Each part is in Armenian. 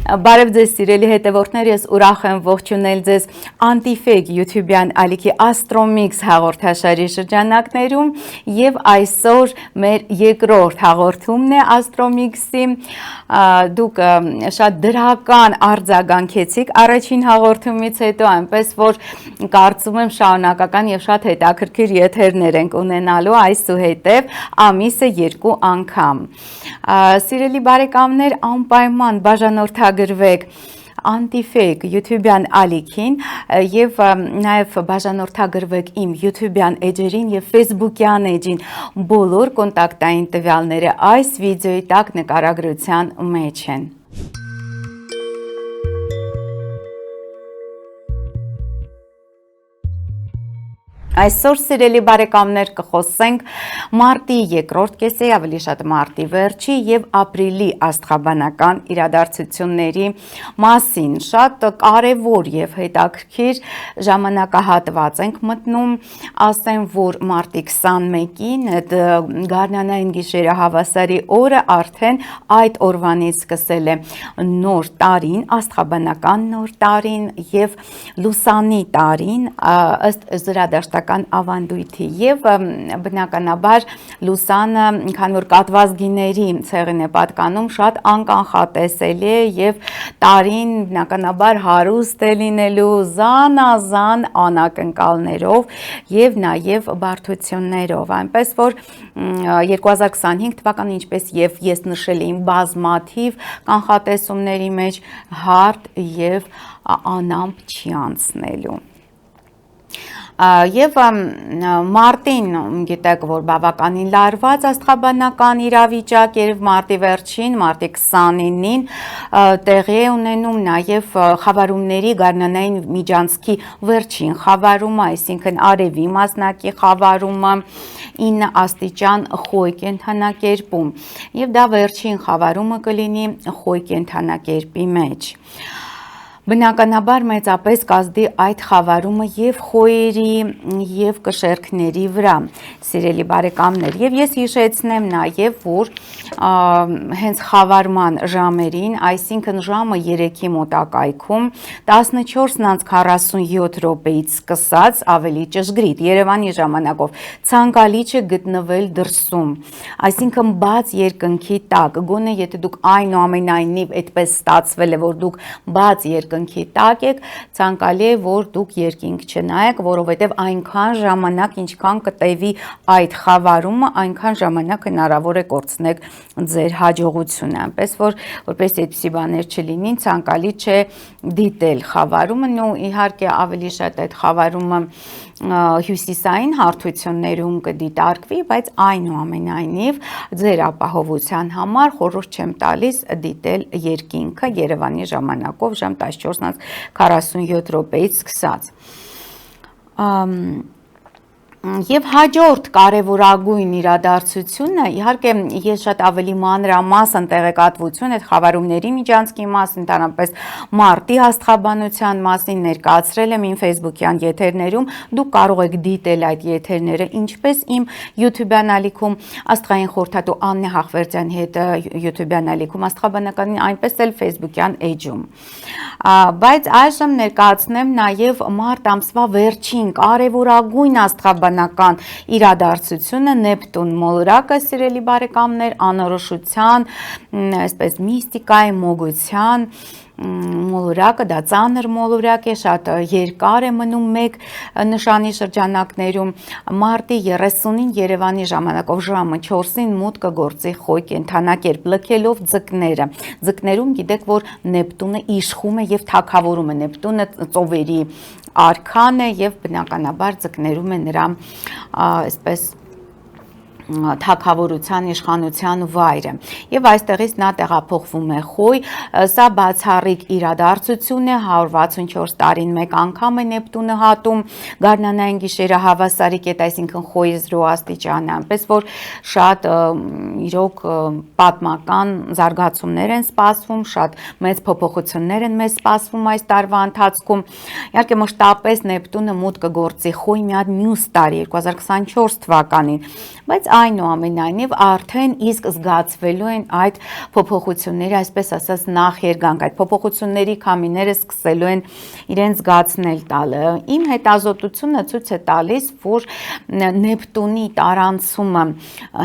Բարև ձեզ սիրելի հետևորդներ, ես ուրախ եմ ողջունել ձեզ Anti-Fake YouTube-յան ալիքի Astromix հաղորդաշարի շրջանակներում եւ այսօր մեր երկրորդ հաղորդումն է Astromix-ի։ Դուք շատ դրական արձագանքեցիք առաջին հաղորդումից հետո, այնպես որ կարծում եմ շարունակական եւ շատ հետաքրքիր եթերներ ենք ունենալու այսուհետեւ ամիսը 2 անգամ։ Սիրելի բարեկամներ, անպայման բաժանորդագրվեք Anti-Fake YouTube-յան ալիքին եւ նաեւ բաժանորդագրվեք իմ YouTube-յան էջերին եւ Facebook-յան էջին։ Բոլոր կոնտակտային տվյալները այս վիդեոյի տակ նկարագրության մեջ են։ Այսօր սիրելի բարեկամներ կխոսենք մարտի երկրորդ կեսի, ավելի շատ մարտի վերջի եւ ապրիլի աստղաբանական իրադարձությունների մասին։ Շատ կարեւոր եւ հետաքրքիր ժամանակահատված ենք մտնում, ասեմ, որ մարտի 21-ին գարնանային գիշերը հավասարի օրը արդեն այդ օրվանից սկսել է նոր տարին, աստղաբանական նոր տարին եւ լուսանի տարին ըստ զրադաշտական ավանդույթի եւ բնականաբար լուսանը, քանի որ կատվազգիների ցեղին է պատկանում, շատ անկանխատեսելի է եւ տարին բնականաբար հարուստ է լինելու զանազան անակնկալներով եւ նաեւ բարդություններով, այնպես որ 2025 թվականը, ինչպես եւ ես նշել եմ բազմաթիվ կանխատեսումների մեջ, հարթ եւ անամպ չի անցնելու։ Եվ մարտին գիտեք, որ բավականին լարված աստղաբանական իրավիճակ էր մարտի վերջին, մարտի 29-ին տեղի է ունենում նաև խավարումների գարնանային միջանցքի վերջին խավարումը, այսինքն արևի մասնակի խավարումը 9 աստիճան խոյ կենդանակերպում, եւ դա վերջին խավարումը կլինի խոյ կենդանակերպի մեջ։ Բնականաբար մեծապես կազդի այդ խավարումը եւ խոյերի եւ կշերքների վրա, սիրելի բարեկամներ, եւ ես հիշեցնեմ նաեւ, որ հենց խավարման ժամերին, այսինքն ժամը 3-ի մոտակայքում 14:47 րոպեից սկսած, ավելի ճշգրիտ Երևանի ժամանակով, ցանկալի չէ գտնվել դրսում, այսինքն բաց երկնքի տակ, գոնե եթե դուք այնուամենայնիվ այդպես ստացվել է, որ դուք բաց երկնքի տակ եք, ցանկալի է, որ դուք երկինք չնայեք, որովհետև այնքան ժամանակ, ինչքան կտևի այդ խավարումը, այնքան ժամանակ հնարավոր է կորցնեք ձեր հաջողությունը, այնպես որ որպես այդպիսի բաներ չլինին, ցանկալի չէ դիտել խավարումը, ու իհարկե ավելի շատ այդ խավարումը հյուսիսային հարթություններում կդիտարկվի, բայց այնուամենայնիվ ձեր ապահովության համար խորհուրդ չեմ տալիս դիտել երկինքը Երևանի ժամանակով ժամ 14:47 րոպեից սկսած։ Եվ հաջորդ կարևորագույն իրադարձությունը, իհարկե ես շատ ավելի մանրամասն տեղեկատվություն այդ խավարումների միջանցքի մասին, ընդհանրապես մարտի աստղաբանության մասին ներկայացրել եմ իմ Facebook-յան եթերներում, դուք կարող եք դիտել այդ եթերները ինչպես իմ YouTube-յան ալիքում աստղային խորհրդատու Աննե Հախվերդյանի հետ YouTube-յան ալիքում աստղաբանականին, այնպես էլ Facebook-յան էջում։ Բայց այժմ ներկայացնեմ նաև մարտ ամսվա վերջին կարևորագույն աստղաբանական իրադարձությունը Նեպտուն մոլորակը, սիրելի բարեկամներ, անորոշության, այսպես միստիկայի, մոգության մոլորակը, դա ծանր մոլորակ է, շատ երկար է մնում մեկ նշանի շրջանակներում, մարտի 30-ին Երևանի ժամանակով ժամը 4-ին մուտք կգործի խոյ կենդանակերպ, լքելով ձկները։ Ձկներում գիտեք, որ Նեպտունը իշխում է եւ թագավորում է, Նեպտունը ծովերի արքան է եւ բնականաբար ձկներում է նրա այսպես թագավորության իշխանության վայրը եւ այստեղից նա տեղափոխվում է խոյ, սա բացառիկ իրադարձություն է, 164 տարին մեկ անգամ է Նեպտունը հատում գարնանային գիշերը հավասարի կետ, այսինքն խոյի 0 աստիճան, այնպես որ շատ իրոք պատմական զարգացումներ են սպասվում, շատ մեծ փոփոխություններ են մեզ սպասվում այս տարվա ընթացքում։ Իհարկե մշտապես Նեպտունը մուտք կգործի խոյ մի հատ մյուս տարի 2024 թվականին, բայց այնուամենայնիվ արդեն իսկ զգացվելու են այդ փոփոխությունները, այսպես ասած նախերգանք, այդ փոփոխությունների քամիները սկսելու են իրենց զգացնել տալը։ Իմ հետազոտությունը ցույց է տալիս, որ Նեպտունի տարանցումը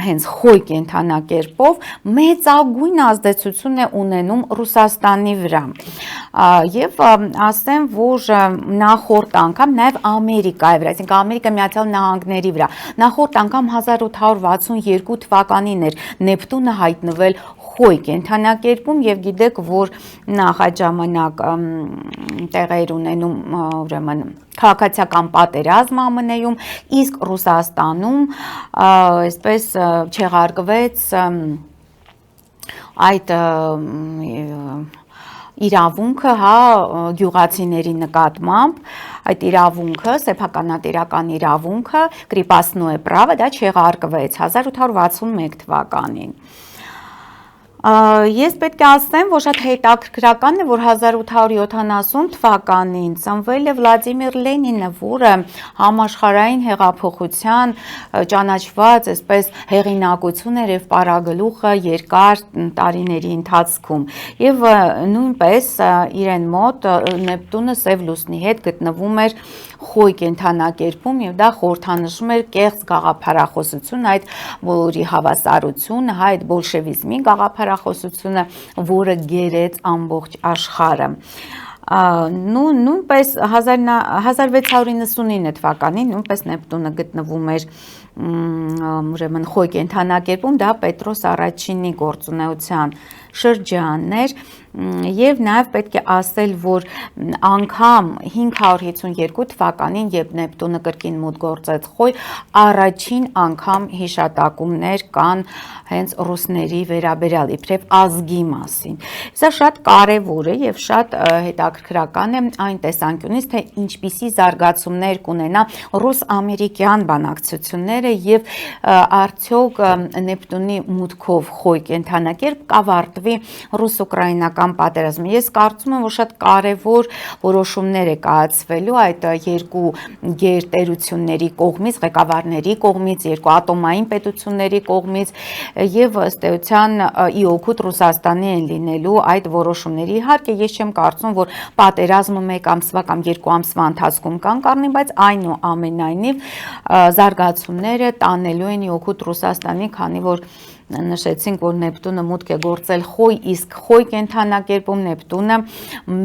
հենց խոյ կենդանակերպով մեծագույն ազդեցություն է ունենում Ռուսաստանի վրա։ Եվ ասեմ, որ նախորդ անգամ նաև Ամերիկայի վրա, այսինքն Ամերիկայի Միացյալ Նահանգների վրա, նախորդ անգամ 1862 թվականին էր Նեպտունը հայտնվել խոյ կենդանակերպում եւ գիտեք, որ նախ այդ ժամանակ տեղեր ունենում ուրեմն քաղաքացիական պատերազմ ԱՄՆ-ում, իսկ Ռուսաստանում այսպես չեղարկվեց այդ իրավունքը, հա, գյուղացիների նկատմամբ, այդ իրավունքը, սեփականատիրական իրավունքը, крепостное право, դա չեղարկվեց 1861 թվականին։ Ես պետք է ասեմ, որ շատ հետաքրքրական է, որ 1870 թվականին ծնվել է Վլադիմիր Լենինը, որը համաշխարհային հեղափոխության ճանաչված այսպես հեղինակություն էր եւ պարագլուխը երկար տարիների ընթացքում։ Եվ նույնպես իրեն մոտ Նեպտունը սև լուսնի հետ գտնվում էր խոյ կենդանակերպում եւ դա խորհրդանշում էր կեղծ գաղափարախոսություն, այդ բոլորի հավասարությունը, հա, այդ բոլշևիզմի գաղափարախոսությունը, որը գերեց ամբողջ աշխարհը։ Նույնպես 1699 թվականին նույնպես Նեպտունը գտնվում էր ուրեմն խոյ կենդանակերպում, դա Պետրոս առաջինի գործունեության շրջանն էր եւ նաեւ պետք է ասել, որ անգամ 552 թվականին, երբ Նեպտունը կրկին մուտք գործեց խոյ, առաջին անգամ հիշատակումներ կան հենց ռուսների վերաբերյալ իբրև ազգի մասին։ Սա շատ կարևոր է եւ շատ հետաքրքրական է այն տեսանկյունից, թե ինչպիսի զարգացումներ կունենա ռուս-ամերիկյան բանակցությունները եւ արդյոք Նեպտունի մուտքով խոյ կենդանակերպ կավարտվի ռուս-ուկրաինական պատերազմը։ Ես կարծում եմ, որ շատ կարևոր որոշումներ է կայացվելու այդ երկու գերտերությունների կողմից, ղեկավարների կողմից, երկու ատոմային պետությունների կողմից եւ ըստ էության ի օգուտ Ռուսաստանի են լինելու այդ որոշումների։ Իհարկե ես չեմ կարծում, որ պատերազմը 1 ամսվա կամ 2 ամսվա ընթացքում կանգառնի, բայց այնուամենայնիվ զարգացումները տանելու են ի օգուտ Ռուսաստանի, քանի որ նշեցինք, որ Նեպտունը մուտք է գործել խոյ, իսկ խոյ կենդանակերպում Նեպտունը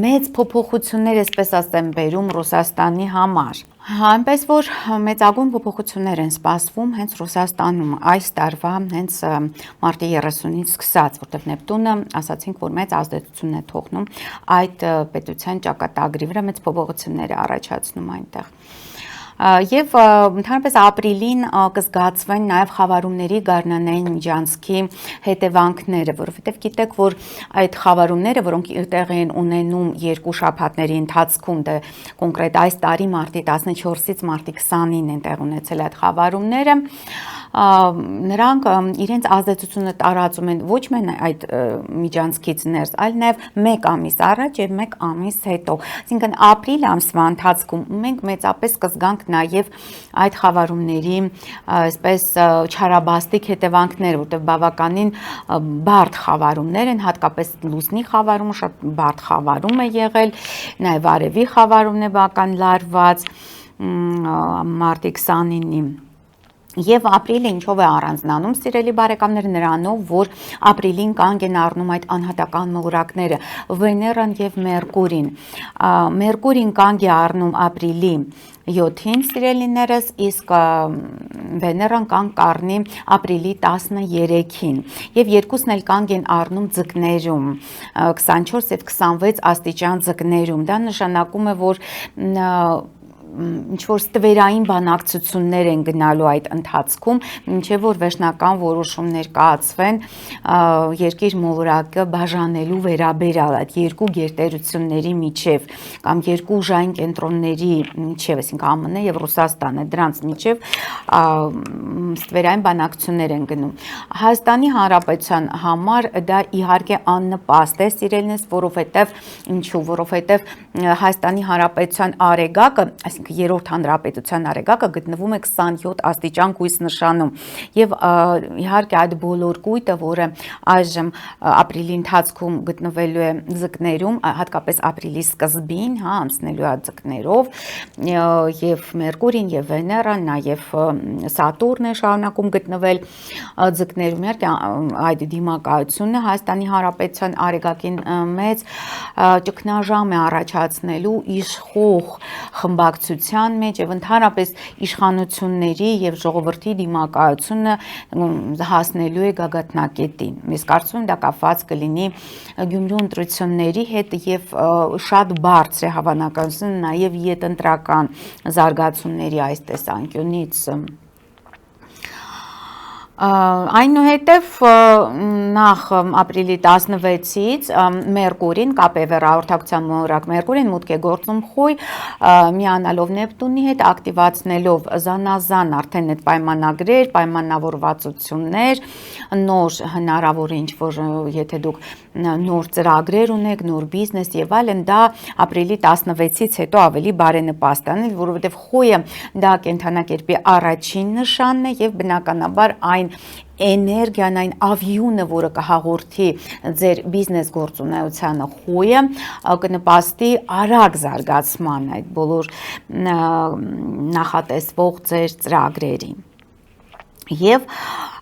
մեծ փոփոխություններ, այսպես ասեմ, բերում Ռուսաստանի համար։ Այնպես որ մեծագույն փոփոխություններ են սպասվում հենց Ռուսաստանում այս տարվա հենց մարտի 30-ից սկսած, որտեղ Նեպտունը ասացինք, որ մեծ ազդեցություն է թողնում այդ պետության ճակատագրի վրա, մեծ փոփոխություններ է առաջացնում այնտեղ։ Եվ ընդհանրապես ապրիլին կզգացվեն նաև խավարումների գարնանային միջանցքի հետևանքները, որովհետև գիտեք, որ այդ խավարումները, որոնք տեղի են ունենում 2 շաբաթների ընթացքում, դե կոնկրետ այս տարի մարտի 14-ից մարտի 20-ին են տեղ ունեցել այդ խավարումները, նրանք իրենց ազդեցությունը տարածում են ոչ միայն այդ միջանցքից ներս, այլ նաև 1 ամիս առաջ եւ 1 ամիս հետո։ Այսինքն ապրիլ ամսվա ընթացքում մենք մեծապես կզգանք նաև այդ խավարումների այսպես չարաբաստիկ հետևանքները, որտեղ բավականին բարդ խավարումներ են, հատկապես լուսնի խավարումը շատ բարդ խավարում է եղել, նաև արևի խավարումն է բավական լարված մարտի 29-ին։ Եվ ապրիլը ինչով է առանձնանում, սիրելի բարեկամներ, նրանով, որ ապրիլին կանգ են առնում այդ անհատական մոլորակները Վեներան եւ Մերկուրին։ Մերկուրին կանգ է առնում ապրիլի 7-ին, սիրելիներս, իսկ Վեներան կանգ կառնի ապրիլի 13-ին։ Եվ երկուսն էլ կանգ են առնում ձկներում, 24 եւ 26 աստիճան ձկներում։ Դա նշանակում է, որ ինչ-որ ստվերային բանակցություններ են գնալու այդ ընթացքում, մինչև որ վերջնական որոշումներ կայացվեն երկիր մոլորակը բաժանելու վերաբերյալ այդ երկու գերտերությունների միջև կամ երկու ուժային կենտրոնների միջև, այսինքն ԱՄՆ եւ Ռուսաստանը, դրանց միջև ստվերային բանակցություններ են գնում։ Հայաստանի Հանրապետության համար դա իհարկե աննպաստ է, սիրելիներս, որովհետև ինչու, որովհետև Հայաստանի Հանրապետության արեգակը, այսինքն երրորդ հանրապետության արեգակը գտնվում է 27 աստիճան կույս նշանում եւ իհարկե այդ բոլոր կույտը, որը այժմ ապրիլի ընթացքում գտնվելու է ձկներում, հատկապես ապրիլի սկզբին, հա, անցնելու է ձկներով եւ Մերկուրին եւ Վեներան, նաեւ Սատուրնը շարունակում գտնվել ձկներում, իհարկե այդ դիմակայությունը Հայաստանի Հանրապետության արեգակին մեծ ճգնաժամ է առաջացնելու իշխող խմբակցության մեջ եւ ընդհանրապես իշխանությունների եւ ժողովրդի դիմակայությունը հասնելու է գագաթնակետին։ Ես կարծում եմ դա կապված կլինի Գյումրու ընտրությունների հետ եւ շատ բարձր է հավանականությունը նաեւ յետընտրական զարգացումների այս տեսանկյունից։ Այնուհետև նախ ապրիլի 16-ից Մերկուրին, կապեվեր հաղորդակցության մոլորակ Մերկուրին մուտք է գործում խույ, միանալով Նեպտունի հետ, ակտիվացնելով զանազան արդեն այդ պայմանագրեր, պայմանավորվածություններ, նոր հնարավոր ինչ-որ եթե դուք նոր ծրագրեր ունեք, նոր բիզնես եւ այլն, դա ապրիլի 16-ից հետո ավելի բարենպաստ է, որովհետեւ խույը դա կենդանակերպի առաջին նշանն է եւ բնականաբար այն էներգիան, այն ավյունը, որը կհաղորդի ձեր բիզնես գործունեությանը խույը, կնպաստի արագ զարգացման այդ բոլոր նախատեսվող ձեր ծրագրերին։ Եվ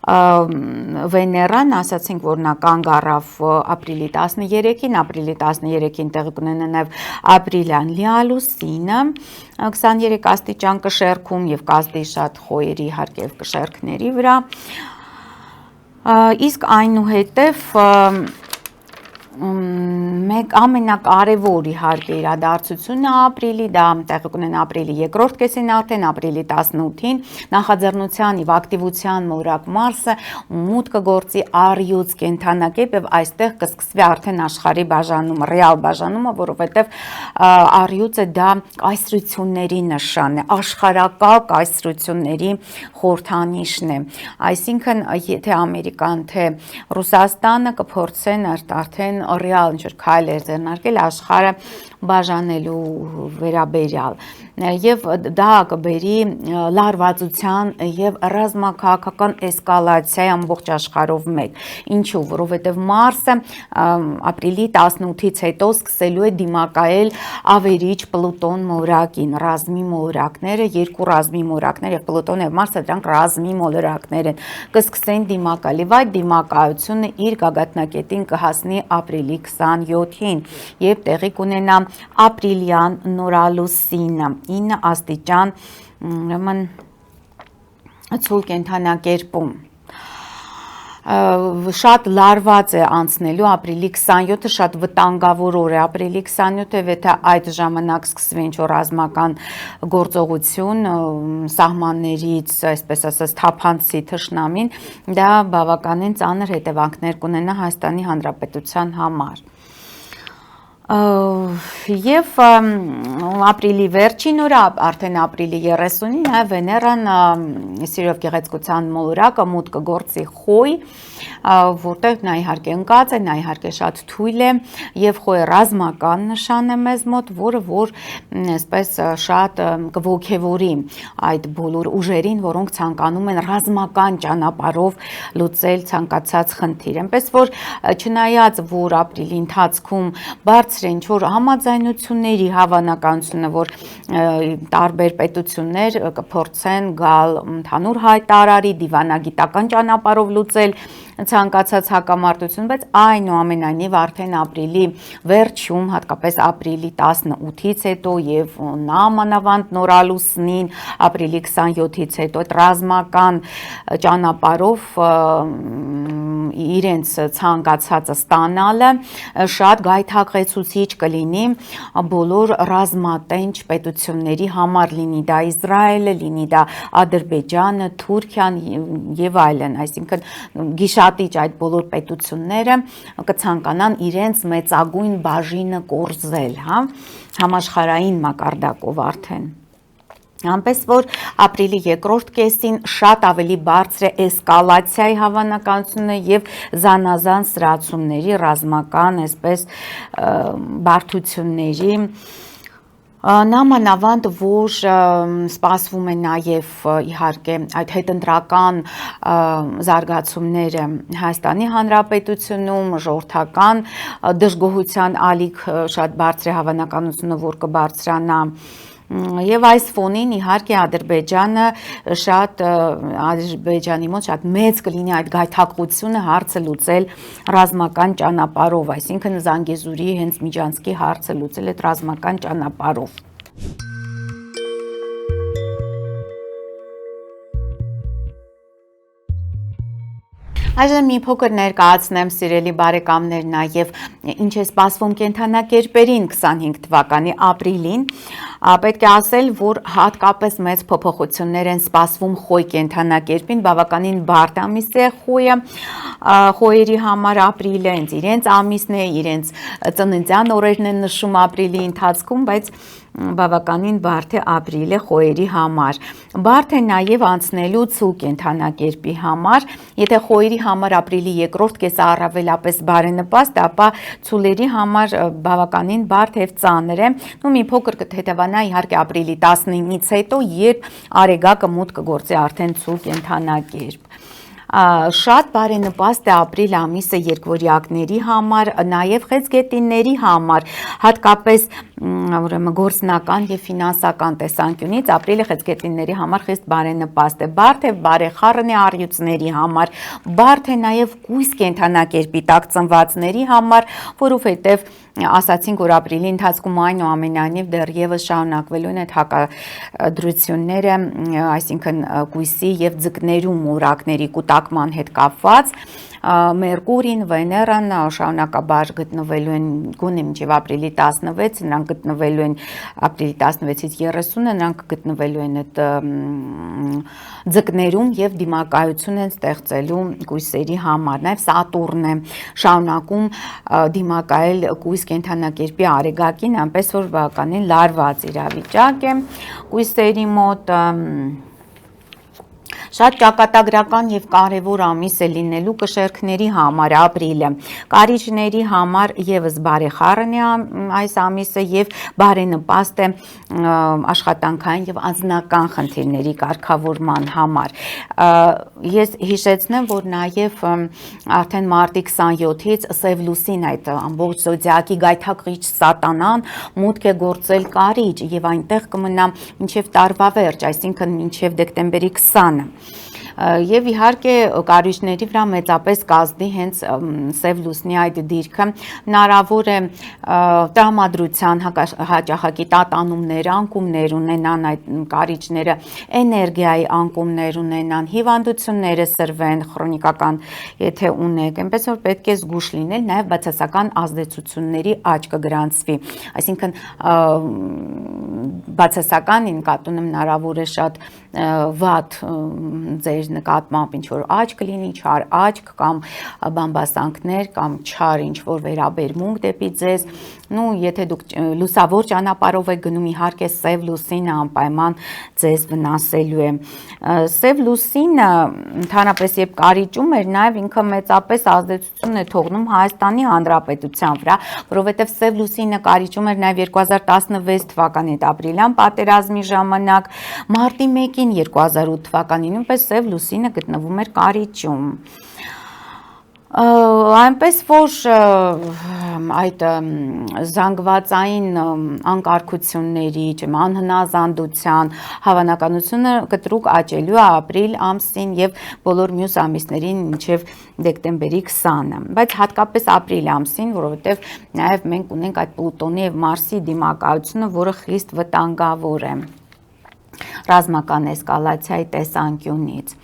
Վեներան, ասացինք, որ նա կանգ առավ ապրիլի 13-ին, ապրիլի 13-ին տեղի կունենա նաև ապրիլյան լիալուսինը 23 աստիճան կշեռքում եւ կազդի շատ խոյերի իհարկե կշեռքների վրա։ Իսկ այնուհետև մեկ ամենակարևոր իհարկե իրադարձությունը ապրիլի, դա տեղի կունենա ապրիլի երկրորդ կեսին արդեն, ապրիլի 18-ին, նախաձեռնության եւ ակտիվության մոլորակ Մարսը մուտք կգործի Արյուծ կենդանակերպ եւ այստեղ կսկսվի արդեն աշխարհի բաժանումը, ռեալ բաժանումը, որովհետեւ Արյուծը դա կայսրությունների նշան է, աշխարհակա կայսրությունների խորհրդանիշն է, այսինքն եթե Ամերիկան թե Ռուսաստանը կփորձեն արդեն ռեալ ինչ-որ քայլեր ձեռնարկել աշխարհը բաժանելու վերաբերյալ եւ դա կբերի լարվածության եւ ռազմաքաղաքական էսկալացիայի ամբողջ աշխարհով մեկ։ Ինչու՞, որովհետեւ Մարսը ապրիլի 18-ից հետո սկսելու է դիմակայել ավերիչ Պլուտոն մոլորակին, ռազմի մոլորակները, երկու ռազմի մոլորակներ եւ Պլուտոնը եւ Մարսը դրանք ռազմի մոլորակներ են, կսկսեն դիմակայել եւ այդ դիմակայությունը իր գագաթնակետին կհասնի ապրիլի 27-ին եւ տեղի կունենա ապրիլյան նորալուսինը 9 աստիճան ուրեմն ցուլ կենդանակերպում շատ լարված է անցնելու ապրիլի 27-ը շատ վտանգավոր օր է ապրիլի 27-ը եթե այդ ժամանակ սկսվի ինչ-որ ռազմական գործողություն սահմաններից այսպես ասած թափանցի թշնամին դա բավականին ծանր հետևանքներ կունենա Հայաստանի Հանրապետության համար Եվ ապրիլի վերջին օրը, արդեն ապրիլի 30-ին Վեներան սիրով գեղեցկության մոլորակը մուտք կգործի խոյ, որտեղ նա իհարկե ընկած է, նա իհարկե շատ թույլ է եւ խոյը ռազմական նշան է մեզ մոտ, որը որ այսպես շատ կողքեվորի այդ բոլոր ուժերին, որոնք ցանկանում են ռազմական ճանապարհով լուծել ցանկացած խնդիր։ Այնպես որ չնայած որ ապրիլի ընթացքում բարձր ինչ որ համաձայնությունների հավանականությունը, որ տարբեր պետություններ կփորձեն գալ ընդհանուր հայտարարի դիվանագիտական ճանապարհով լուծել ցանկացած հակամարտություն, բայց այնուամենայնիվ արդեն ապրիլի վերջում, հատկապես ապրիլի 18-ից հետո եւ նամանավանդ նորալուսնին ապրիլի 27-ից հետո այդ ռազմական ճանապարհով իրենց ցանկացածը ստանալը շատ գայթակղեցուցիչ կլինի բոլոր ռազմատենչ պետությունների համար, լինի դա Իսրայելը, լինի դա Ադրբեջանը, Թուրքիան եւ այլն, այսինքն գիշատիչ այդ բոլոր պետությունները կցանկանան իրենց մեծագույն բաժինը կորզել, հա, համաշխարհային մակարդակով արդեն Այնպես որ ապրիլի երկրորդ կեսին շատ ավելի բարձր է էսկալացիայի հավանականությունը եւ զանազան սրացումների ռազմական այսպես բարդությունների Նամանավանդ, որ սպասվում է նաև իհարկե այդ հետընտրական զարգացումները Հայաստանի Հանրապետությունում, ժողովրդական դժգոհության ալիք շատ բարձր է հավանականությունը, որ կբարձրանա Եվ այս ֆոնին իհարկե Ադրբեջանը Ադրբեջանի մոտ շատ մեծ կլինի այդ գայթակղությունը հարցը լուծել ռազմական ճանապարհով, այսինքն Զանգեզուրի հենց միջանցքի հարցը լուծել այդ ռազմական ճանապարհով։ Այժմ մի փոքր ներկայացնեմ սիրելի բարեկամներ նաև ինչ է սպասվում կենդանակերպերին 25 թվականի ապրիլին պետք է ասել որ հատկապես մեծ փոփոխություններ են սպասվում խոյ կենդանակերպին բավականին բարդ ամիս է խոյը խոյերի համար ապրիլը իրենց ամիսն է իրենց ծննդյան օրերն են նշում ապրիլի ընթացքում բայց բավականին բարդ է ապրիլը խոյերի համար բարդ է նաև անցնելու ցու կենդանակերպի համար եթե խոյերի համար ապրիլի երկրորդ կեսը առավելապես բարենպաստ ապա ցուլերի համար բավականին բարդ եւ ծանր է ու մի փոքր կհետևանա իհարկե ապրիլի 19-ից հետո երբ արեգակը մուտք կգործի արդեն ցու կենդանակերպ Շատ բարենպաստ է ապրիլ ամիսը երկվորյակների համար, նաև խեցգետինների համար, հատկապես գործնական եւ ֆինանսական տեսանկյունից ապրիլը խեցգետինների համար խիստ բարենպաստ է, բարդ է բարեխառն է առյուծների համար, բարդ է նաև կույս կենդանակերպի տակ ծնվածների համար, որովհետեւ ասացինք որ ապրիլի ընթացքում այնուամենայնիվ դեռևս շարունակվելու են այդ հակադրությունները, այսինքն կույսի եւ ձկներու մորակների կուտակման հետ կապված Մերկուրին, Վեներան շարունակաբար գտնվելու են գոնե մինչև ապրիլի 16, նրանք գտնվելու են ապրիլի 16-ից 30-ը, նրանք գտնվելու են այդ ձկներում եւ դիմակայություն են ստեղծելու կույսերի համար, նաեւ Սատուրնն է շարունակում դիմակայել կույս կենդանակերպի արեգակին, այնպես որ բավականին լարված իրավիճակ է կույսերի մոտ Շատ ճակատագրական եւ կարեւոր ամիս է լինելու կշերքների համար ապրիլը։ Կարիճների համար եւս բարեխառն է այս ամիսը եւ բարենպաստ է աշխատանքային եւ անձնական խնդիրների կարգավորման համար։ Ես հիշեցնեմ, որ նաեւ արդեն մարտի 27-ից Սև լուսին այդ ամբողջ զոդիակի գայթակղիչ սատանան մուտք է գործել Կարիճ եւ այնտեղ կմնա մինչեւ տարվա վերջ, այսինքն մինչեւ դեկտեմբերի 20-ը։ Եվ իհարկե կարիճների վրա մեծապես կազդի հենց Սև լուսնի այդ դիրքը հնարավոր է տրամադրության հաճախակի տատանումներ, անկումներ ունենան այդ կարիճները, էներգիայի անկումներ ունենան, հիվանդությունները սրվեն, քրոնիկական եթե ունեք, այնպես որ պետք է զգուշ լինել, նաև բացասական ազդեցությունների աճ կգրանցվի, այսինքն բացասական նկատում եմ հնարավոր է շատ վատ ձեր նկատմամբ ինչ որ աճք լինի, չար աճք կամ բամբասանքներ կամ չար ինչ որ վերաբերմունք դեպի ձեզ, նու եթե դուք լուսավոր ճանապարհով եք գնում իհարկե Սև լուսինը անպայման ձեզ վնասելու է։ Սև լուսինը ընդհանրապես երբ կարիճում էր, նաև ինքը մեծապես ազդեցություն է թողնում Հայաստանի Հանրապետության վրա, որովհետև Սև լուսինը կարիճում էր նաև 2016 թվականի ապրիլյան պատերազմի ժամանակ, մարտի 1-ին 2008 թվականին նույնպես Սև լուսինը գտնվում էր կարիճում։ Այնպես որ այդ զանգվածային անկարգությունների, անհնազանդության հավանականությունը կտրուկ աճելու է ապրիլ ամսին եւ բոլոր մյուս ամիսներին մինչեւ դեկտեմբերի 20-ը, բայց հատկապես ապրիլ ամսին, որովհետեւ նաեւ մենք ունենք այդ Պլուտոնի եւ Մարսի դիմակայությունը, որը խիստ վտանգավոր է ռազմական էսկալացիայի տեսանկյունից։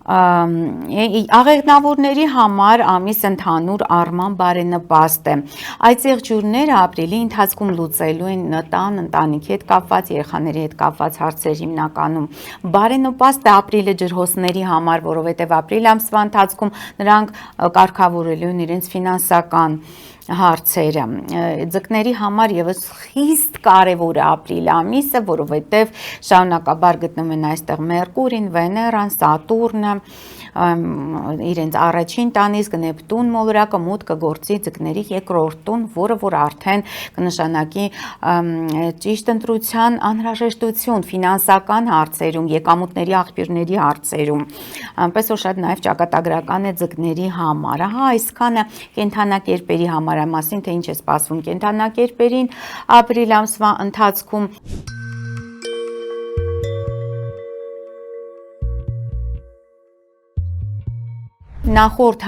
Աղեղնավորների համար ամիս ընդհանուր առմամբ բարենպաստ է։ Այդ եղջյուրները ապրիլի ընթացքում լուծելու են տան, ընտանիքի հետ կապված, երեխաների հետ կապված հարցեր հիմնականում։ Բարենպաստ է ապրիլը ջրհոսների համար, որովհետև ապրիլ ամսվա ընթացքում նրանք կարգավորելու են իրենց ֆինանսական հարցերը։ Ձկների համար եւս խիստ կարևոր է ապրիլ ամիսը, որովհետեւ շարունակաբար գտնվում են այստեղ Մերկուրին, Վեներան, Սատուրնը, իրենց առաջին տանից Նեպտուն մոլորակը մուտք կգործի ձկների երկրորդ տուն, որը որ արդեն կնշանակի ճիշտ ընտրության անհրաժեշտություն ֆինանսական հարցերում, եկամուտների աղբյուրների հարցերում, այնպես որ շատ նաև ճակատագրական է ձկների համար։ Ահա այսքանը կենդանակերպերի համար մասին, թե ինչ է սպասվում կենդանակերպերին ապրիլ ամսվա ընթացքում։ Նախորդ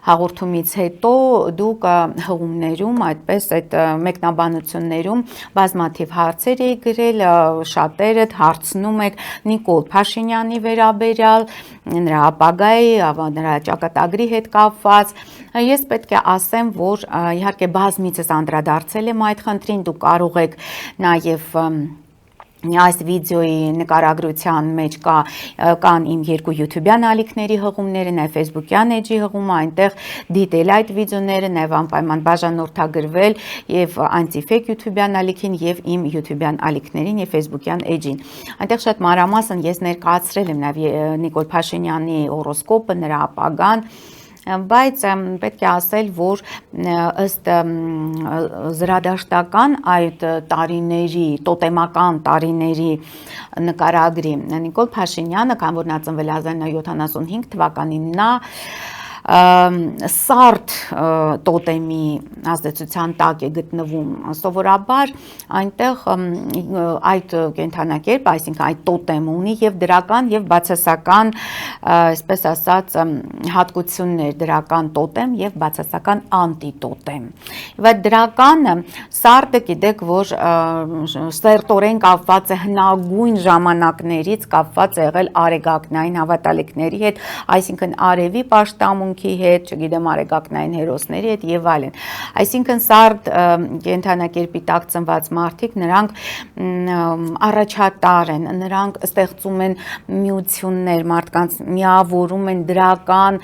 հաղորդումից հետո դուք հղումներում, այդպես այդ մեկնաբանություններում բազմաթիվ հարցեր եք գրել, շատերդ հարցնում եք Նիկոլ Փաշինյանի վերաբերյալ, նրա ապագայի, նրա ճակատագրի հետ կապված։ Ես պետք է ասեմ, որ իհարկե բազմիցս անդրադարձել եմ այդ խնդրին, դուք կարող եք նաև այս վիդեոյի նկարագրության մեջ կան իմ երկու YouTube-յան ալիքների հղումները, նաև Facebook-յան էջի հղումը, այնտեղ դիտել այդ վիդեոները, նաև անպայման բաժանորդագրվել եւ Antifake YouTube-յան ալիքին եւ իմ YouTube-յան ալիքներին եւ Facebook-յան էջին։ Այնտեղ շատ մանրամասն ես ներկայացրել եմ նաև Նիկոլ Փաշինյանի հորոսկոպը, նրա ապագան, բայց պետք է ասել, որ ըստ զրադաշտական այդ տարիների, տոտեմական տարիների նկարագրի, Նիկոլ Փաշինյանը, քան որ նա ծնվել 1975 թվականին, նա սարդ տոտեմի ազդեցության տակ է գտնվում, սովորաբար այնտեղ այդ կենդանակերպ, այսինքն այդ տոտեմը ունի եւ դրական եւ բացասական, այսպես ասած, հատկություններ, դրական տոտեմ եւ բացասական անտիտոտեմ։ Եվ այդ դրականը սարդը գիտեք, որ սերտորեն կապված է հնագույն ժամանակներից, կապված է եղել արեգակնային հավատալիքների հետ, այսինքն արևի պաշտամունքի հետ, չգիտեմ, արեգակնային հերոսների հետ եւ այլն։ Այսինքն սարդ կենդանակերպի տակ ծնված մարդիկ, նրանք առաջատար են, նրանք ստեղծում են միություններ, մարդկանց միավորում են դրական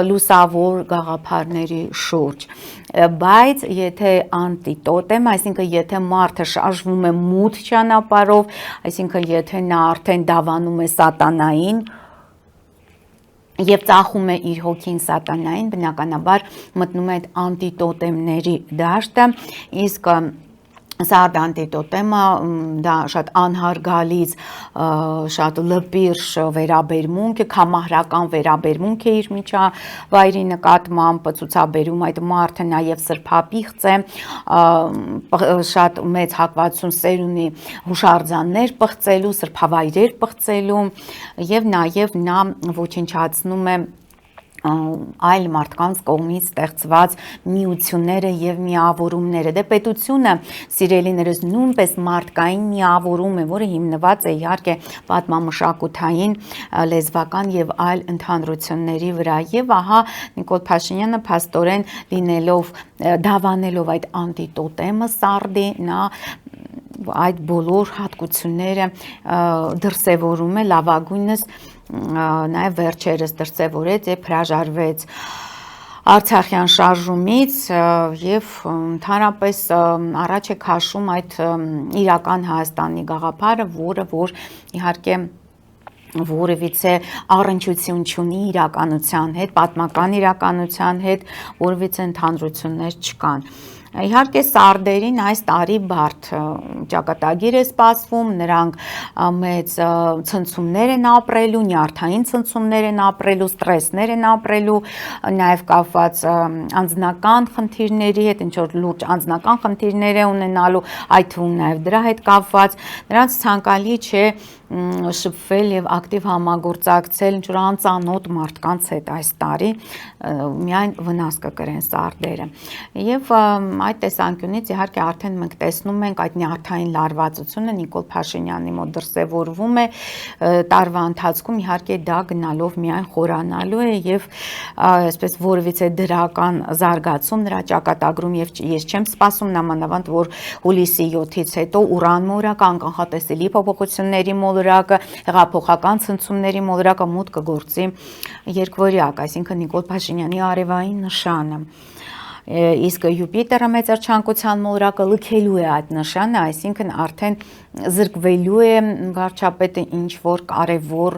լուսավոր գաղափարների շուրջ։ Բայց եթե անտիտոտեմ, այսինքն եթե մարդը շարժվում է մութ ճանապարհով, այսինքն եթե նա արդեն դավանում է սատանային եւ ծախում է իր հոգին սատանային, բնականաբար մտնում է այդ անտիտոտեմների դաշտը, իսկ սարդ անտիտոտեմը դա շատ անհարգալից, շատ լպիրշ վերաբերմունք է, կամահրական վերաբերմունք է իր միջավայրի նկատմամբ, ցուցաբերում այդ մարդը նաև սրբապիղծ է, շատ մեծ հակվածություն սեր ունի հուշարձաններ պղծելու, սրբավայրեր պղծելու եւ նաև նա ոչնչացնում է այլ մարդկանց կողմից ստեղծված միությունները եւ միավորումները։ Դե պետությունը, սիրելիներս, նույնպես մարդկային միավորում է, որը հիմնված է իհարկե պատմամշակութային, լեզվական եւ այլ ընդհանրությունների վրա։ Եվ ահա Նիկոլ Փաշինյանը փաստորեն լինելով, դավանելով այդ անտիտոտեմը սարդի, նա այդ բոլոր հատկությունները դրսևորում է լավագույնս, նաև վերջերս դրսևորեց եւ հրաժարվեց Արցախյան շարժումից եւ ընդհանրապես առաջ է քաշում այդ իրական Հայաստանի գաղափարը, որը որ իհարկե որևիցե առնչություն չունի իրականության հետ, պատմական իրականության հետ, որևիցե ընդհանրություններ չկան։ Իհարկե սարդերին այս տարի բարդ ճակատագիր է սպասվում, նրանք մեծ ցնցումներ են ապրելու, նյարդային ցնցումներ են ապրելու, ստրեսներ են ապրելու, նաև կապված անձնական խնդիրների հետ, ինչ որ լուրջ անձնական խնդիրներ է ունենալու, այդ թվում նաև դրա հետ կապված, նրանց ցանկալի չէ շփվել եւ ակտիվ համագործակցել ինչ որ անծանոթ մարդկանց հետ այս տարի, միայն վնաս կկրեն սարդերը։ Եվ այդ տեսանկյունից իհարկե արդեն մենք տեսնում ենք այդ նյարդային լարվածությունը Նիկոլ Փաշինյանի մոտ դրսևորվում է տարվա ընթացքում, իհարկե դա գնալով միայն խորանալու է եւ այսպես որևիցե դրական զարգացում նրա ճակատագրում եւ ես չեմ սպասում նամանավանդ որ հուլիսի 7-ից հետո Ուրան մոլորակը անկանխատեսելի փոփոխությունների մոլորակը, հեղափոխական ցնցումների մոլորակը մուտք կգործի երկվորյակ, այսինքն Նիկոլ Փաշինյանի արևային նշանը։ իսկ Յուպիտերը մեծարչանկության մոլորակը լքելու է այդ նշանը, այսինքն արդեն զրկվելու է վարչապետը ինչ որ կարևոր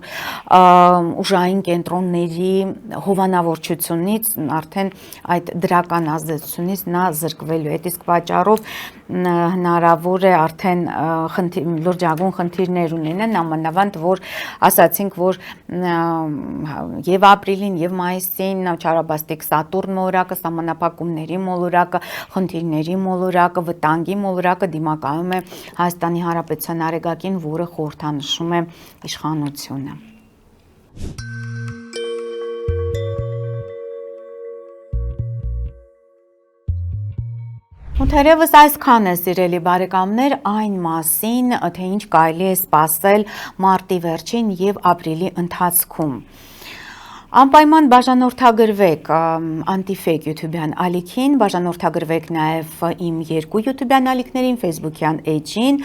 ուժային կենտրոնների հովանավորչությունից, արդեն այդ դրական ազդեցությունից նա զրկվելու է։ Այդ իսկ պատճառով հնարավոր է արդեն լրջագույն խնդիրներ ունենան, նամանավանդ որ ասացինք, որ եւ ապրիլին եւ մայիսին չարաբաստիկ Սատուրն մոլորակը, սահմանափակումների մոլորակը, խնդիրների մոլորակը, վտանգի մոլորակը դիմակայում է Հայաստանի Հանրապետության արեգակին, որը խորհրդանշում է իշխանությունը։ Թերևս այսքան է, սիրելի բարեկամներ, այն մասին, թե ինչ կարելի է սպասել մարտի վերջին եւ ապրիլի ընթացքում։ Անպայման բաժանորդագրվեք Anti-Fake YouTube-յան ալիքին, բաժանորդագրվեք նաև իմ երկու YouTube-յան ալիքներին, Facebook-յան էջին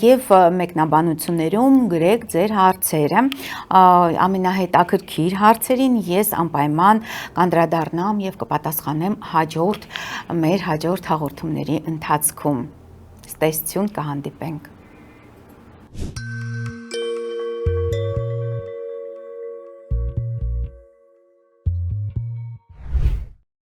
եւ մեկնաբանություններում գրեք ձեր հարցերը, ամենահետաքրքիր հարցերին ես անպայման կանդրադառնամ եւ կպատասխանեմ մեր հաջորդ հաղորդումների ընթացքում։ Ստեսություն, կհանդիպենք։